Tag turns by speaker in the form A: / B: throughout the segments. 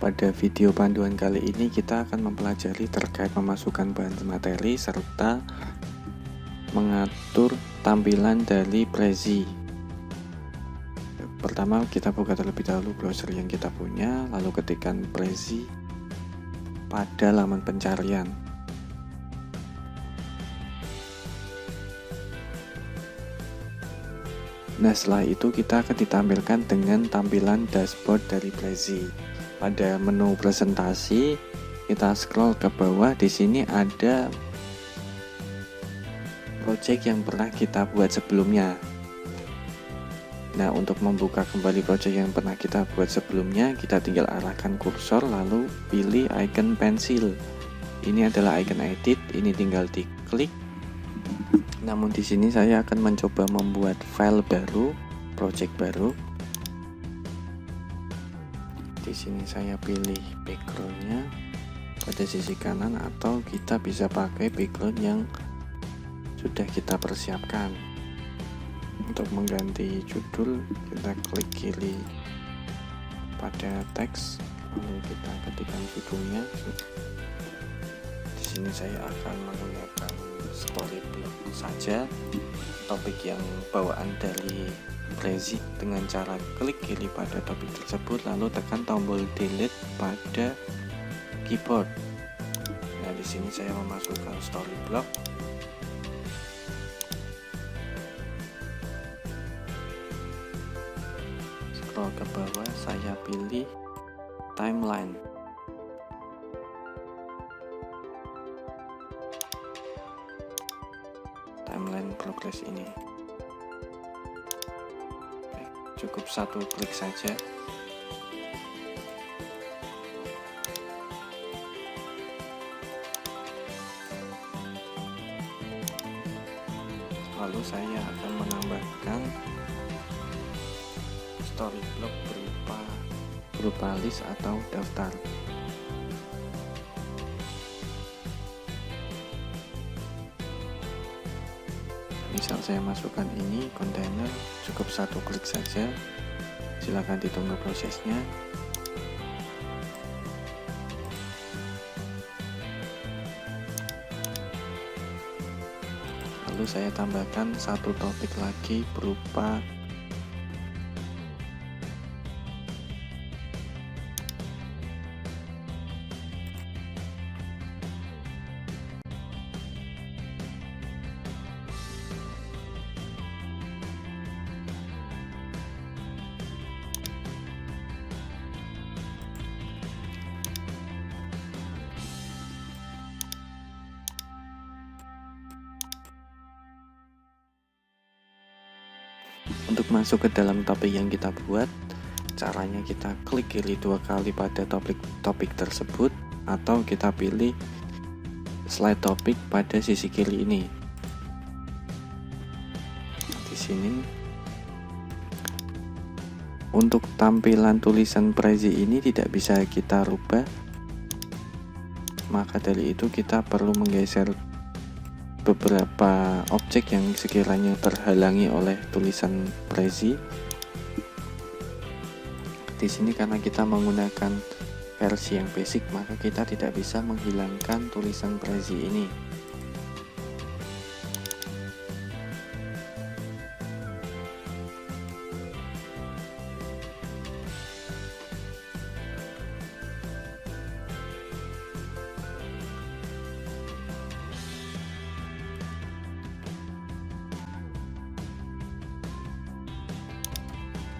A: Pada video panduan kali ini kita akan mempelajari terkait memasukkan bahan materi serta mengatur tampilan dari Prezi. Pertama kita buka terlebih dahulu browser yang kita punya, lalu ketikkan Prezi pada laman pencarian. Nah, setelah itu kita akan ditampilkan dengan tampilan dashboard dari Prezi. Pada menu presentasi, kita scroll ke bawah. Di sini ada project yang pernah kita buat sebelumnya. Nah, untuk membuka kembali project yang pernah kita buat sebelumnya, kita tinggal arahkan kursor lalu pilih icon pensil. Ini adalah icon edit, ini tinggal diklik. Namun di sini saya akan mencoba membuat file baru, project baru. Di sini saya pilih backgroundnya pada sisi kanan, atau kita bisa pakai background yang sudah kita persiapkan. Untuk mengganti judul, kita klik kiri pada teks, lalu kita ketikkan judulnya. Di sini saya akan menggunakan Storyblok saja, topik yang bawaan dari Prezi, dengan cara klik kiri pada topik tersebut lalu tekan tombol delete pada keyboard. Nah, di sini saya memasukkan Storyblok. Scroll ke bawah, saya pilih timeline. Timeline progress ini. Cukup satu klik saja. Lalu saya akan menambahkan Storyblok berupa list atau daftar. Misal saya masukkan ini kontainer, cukup satu klik saja. Silakan ditunggu prosesnya. Lalu saya tambahkan satu topik lagi berupa Untuk masuk ke dalam topik yang kita buat, caranya kita klik kiri 2 kali pada topik tersebut, atau kita pilih slide topik pada sisi kiri ini. Di sini untuk tampilan tulisan Prezi ini tidak bisa kita rubah, maka dari itu kita perlu menggeser beberapa objek yang sekiranya terhalangi oleh tulisan Prezi. Di sini karena kita menggunakan versi yang basic, maka kita tidak bisa menghilangkan tulisan Prezi ini.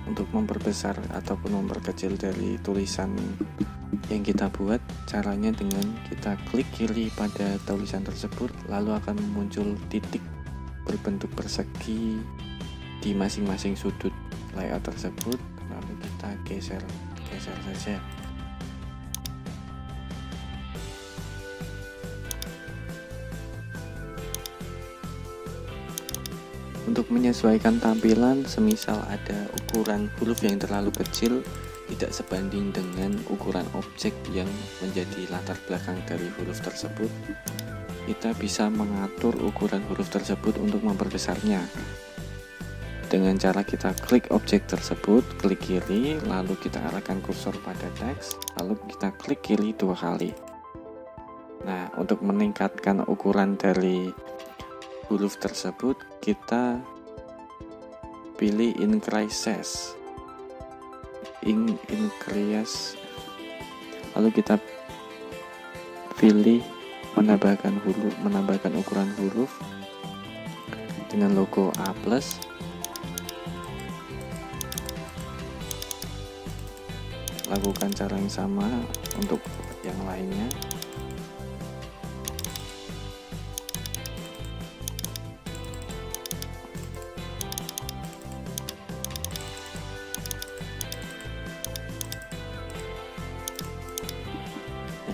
A: Untuk memperbesar ataupun memperkecil dari tulisan yang kita buat, caranya dengan kita klik kiri pada tulisan tersebut, lalu akan muncul titik berbentuk persegi di masing-masing sudut layout tersebut, lalu kita geser saja. Untuk menyesuaikan tampilan, semisal ada ukuran huruf yang terlalu kecil tidak sebanding dengan ukuran objek yang menjadi latar belakang dari huruf tersebut, kita bisa mengatur ukuran huruf tersebut untuk memperbesarnya. Dengan cara kita klik objek tersebut, klik kiri, lalu kita arahkan kursor pada teks, lalu kita klik kiri 2 kali. Nah, untuk meningkatkan ukuran dari huruf tersebut, kita pilih increase, lalu kita pilih menambahkan ukuran huruf dengan logo A+. Lakukan cara yang sama untuk yang lainnya.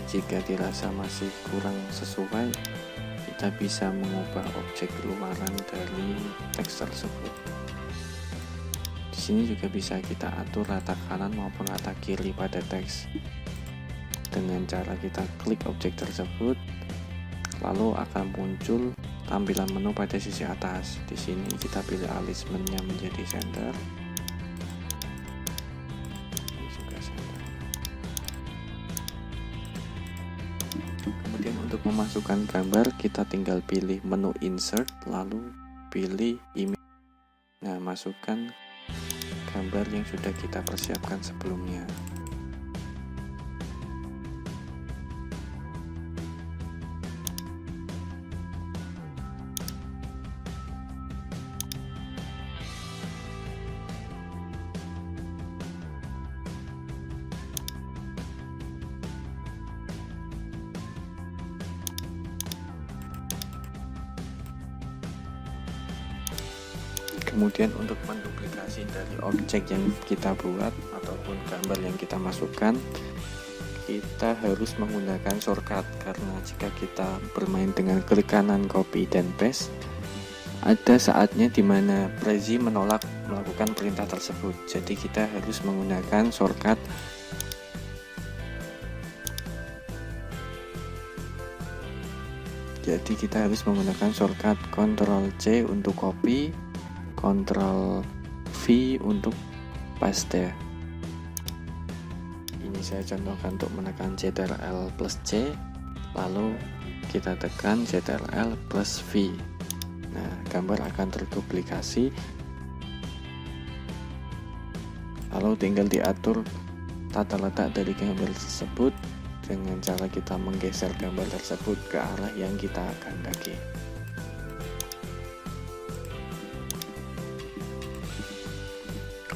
A: Jika dirasa masih kurang sesuai, kita bisa mengubah objek luaran dari teks tersebut. Di sini juga bisa kita atur rata kanan maupun rata kiri pada teks. Dengan cara kita klik objek tersebut, lalu akan muncul tampilan menu pada sisi atas. Di sini kita pilih alignment-nya menjadi center. Kemudian untuk memasukkan gambar, kita tinggal pilih menu insert, lalu pilih image. Nah, masukkan gambar yang sudah kita persiapkan sebelumnya. Kemudian untuk menduplikasi dari objek yang kita buat ataupun gambar yang kita masukkan, kita harus menggunakan shortcut, karena jika kita bermain dengan klik kanan copy dan paste, ada saatnya dimana Prezi menolak melakukan perintah tersebut. Jadi kita harus menggunakan shortcut. Jadi kita harus menggunakan shortcut Ctrl C untuk copy, Ctrl V untuk paste. Ini saya contohkan untuk menekan Ctrl plus C, lalu kita tekan Ctrl plus V. Nah, gambar akan terduplikasi. Lalu tinggal diatur tata letak dari gambar tersebut dengan cara kita menggeser gambar tersebut ke arah yang kita kehendaki.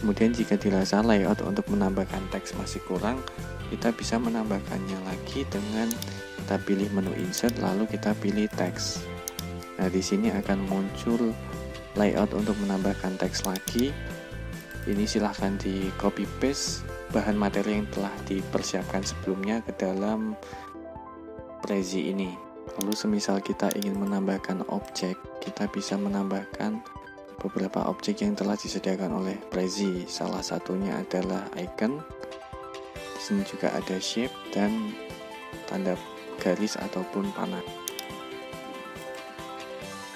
A: Kemudian jika dirasa layout untuk menambahkan teks masih kurang, kita bisa menambahkannya lagi dengan kita pilih menu insert, lalu kita pilih teks. Nah, di sini akan muncul layout untuk menambahkan teks lagi. Ini silahkan di copy paste bahan materi yang telah dipersiapkan sebelumnya ke dalam Prezi ini. Lalu semisal kita ingin menambahkan objek, kita bisa menambahkan beberapa objek yang telah disediakan oleh Prezi. Salah satunya adalah icon. Di sini juga ada shape dan tanda garis ataupun panah.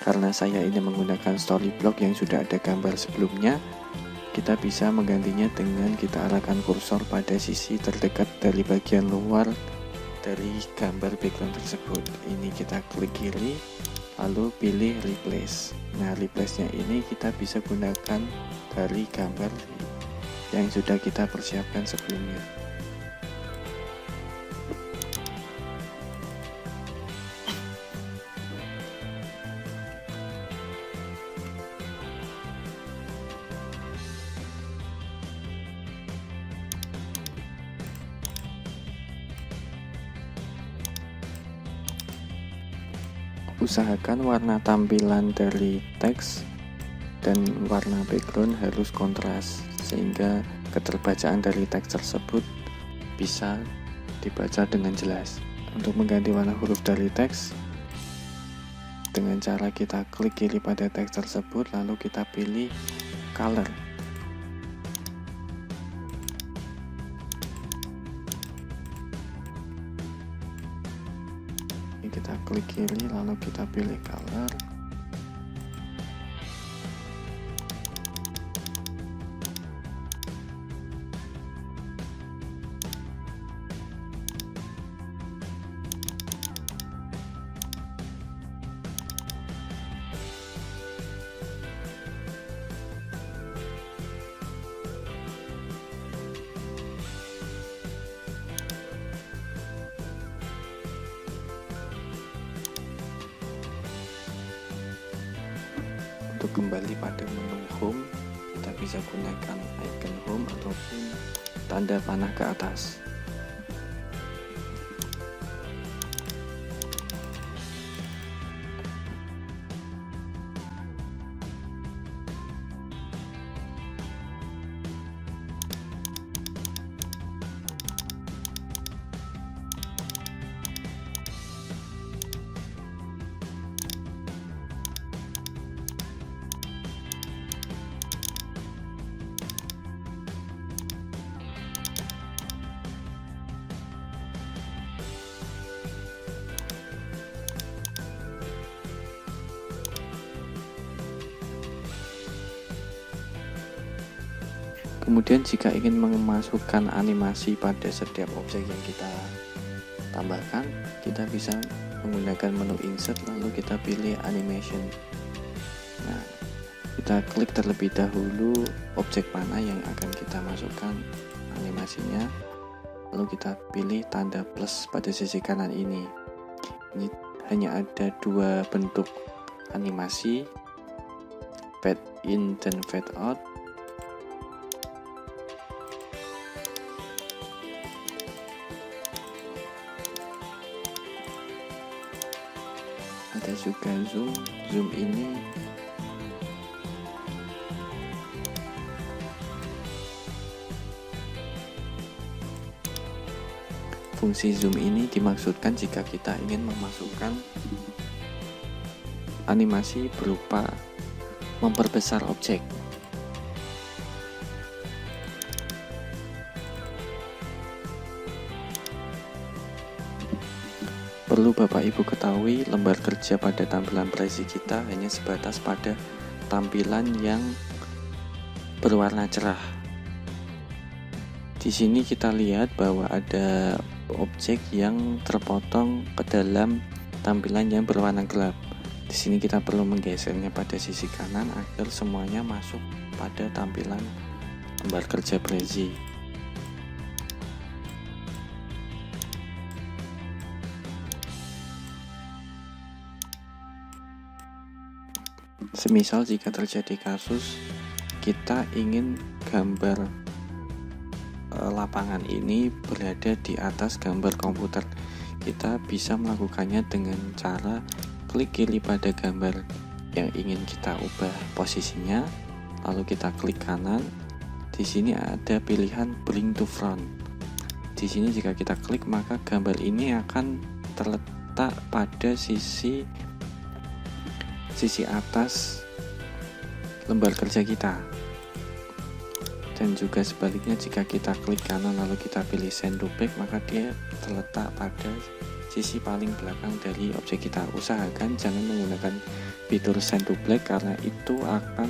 A: Karena saya ini menggunakan Storyblok yang sudah ada gambar sebelumnya, kita bisa menggantinya dengan kita arahkan kursor pada sisi terdekat dari bagian luar dari gambar background tersebut. Ini kita klik kiri, lalu pilih replace. Nah, replace-nya ini kita bisa gunakan dari gambar yang sudah kita persiapkan sebelumnya. Usahakan warna tampilan dari teks dan warna background harus kontras sehingga keterbacaan dari teks tersebut bisa dibaca dengan jelas. Untuk mengganti warna huruf dari teks, dengan cara kita klik kiri pada teks tersebut, lalu kita pilih color. Kita klik kiri, lalu kita pilih color. untuk kembali pada menu home, kita bisa gunakan icon home ataupun tanda panah ke atas. Kemudian jika ingin memasukkan animasi pada setiap objek yang kita tambahkan, kita bisa menggunakan menu insert lalu kita pilih animation. Nah, kita klik terlebih dahulu objek mana yang akan kita masukkan animasinya, lalu kita pilih tanda plus pada sisi kanan ini. Ini hanya ada dua bentuk animasi, fade in dan fade out. Ada juga zoom ini fungsi zoom ini dimaksudkan jika kita ingin memasukkan animasi berupa memperbesar objek. Perlu Bapak Ibu ketahui, lembar kerja pada tampilan Prezi kita hanya sebatas pada tampilan yang berwarna cerah. Di sini kita lihat bahwa ada objek yang terpotong ke dalam tampilan yang berwarna gelap. Di sini kita perlu menggesernya pada sisi kanan agar semuanya masuk pada tampilan lembar kerja Prezi. Semisal jika terjadi kasus kita ingin gambar lapangan ini berada di atas gambar komputer, kita bisa melakukannya dengan cara klik kiri pada gambar yang ingin kita ubah posisinya, lalu kita klik kanan. Di sini ada pilihan bring to front. Di sini jika kita klik maka gambar ini akan terletak pada sisi atas lembar kerja kita, dan juga sebaliknya jika kita klik kanan lalu kita pilih send to back maka dia terletak pada sisi paling belakang dari objek kita. Usahakan jangan menggunakan fitur send to black karena itu akan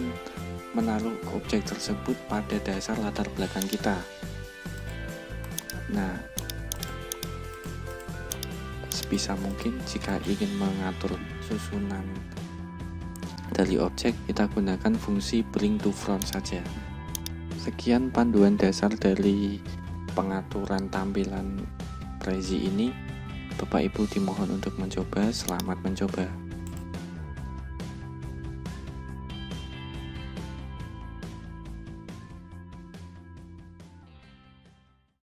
A: menaruh objek tersebut pada dasar latar belakang kita. Nah, sebisa mungkin jika ingin mengatur susunan dari objek, kita gunakan fungsi bring to front saja. Sekian panduan dasar dari pengaturan tampilan Prezi ini. Bapak Ibu dimohon untuk mencoba. Selamat mencoba.